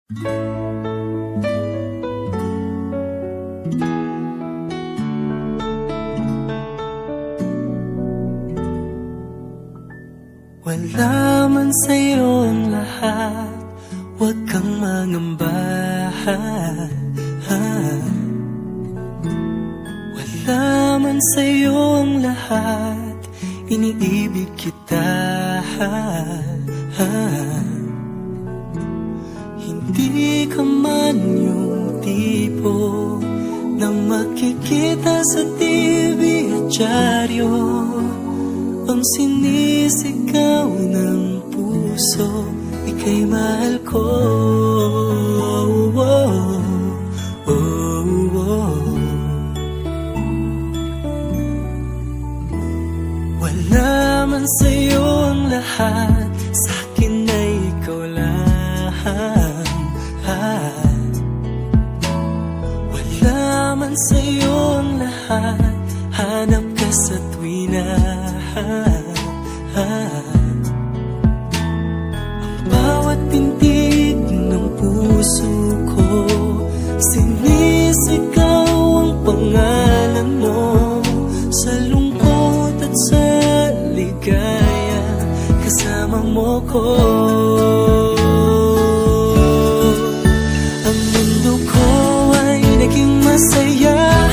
Wala man sa'yo ang lahat, huwag kang mangamba. Wala man sa'yo ang lahat, iniibig kita. Hindi ka man yung tipo na makikita sa TV at dyaryo, ang sinisigaw ng puso, ika'y mahal ko. Wala man sa'yo ang lahat, sa'kin ay ikaw lang. Wala man sa'yo ang lahat, hanap ka sa tuwina. Ang bawat pintig ng puso ko, sinisigaw ang pangalan mo. Sa lungkot at sa ligaya, kasama mo ko. Ang mundo ko ay naging masaya,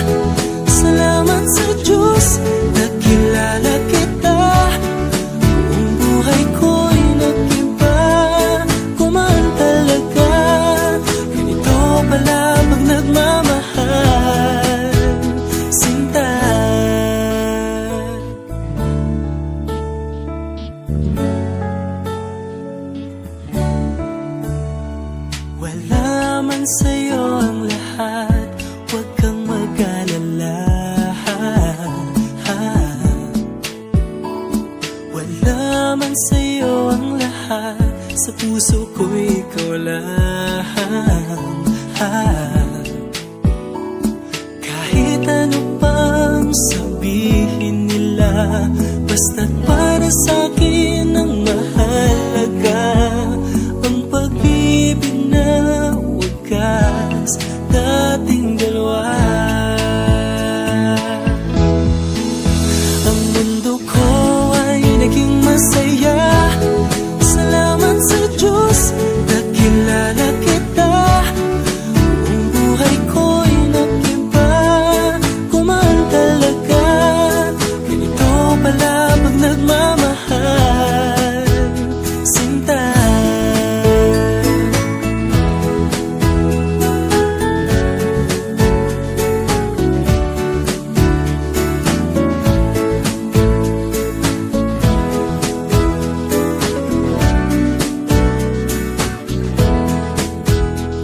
salamat sa Diyos, nakilala kita. Ang buhay ko'y nag-iba, kumaan talaga. Ganito pala pag nagmamahal, sinta. Wala man sa'yo ang lahat, huwag kang mag-alala. Wala man sa'yo ang lahat, sa puso ko ikaw lang. Kahit ano pang sabihin nila, basta't para sa'kin ang mahalaga, ang pag-ibig na wagas, dating dalawa. Ang mundo ko ay naging masaya, salamat sa Diyos, nakilala kita. Ang buhay ko'y nag-iba, kumaan talaga. Ganito pala pag nagmamahal, sinta.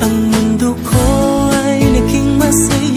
Ang mundo ko ay naging masaya,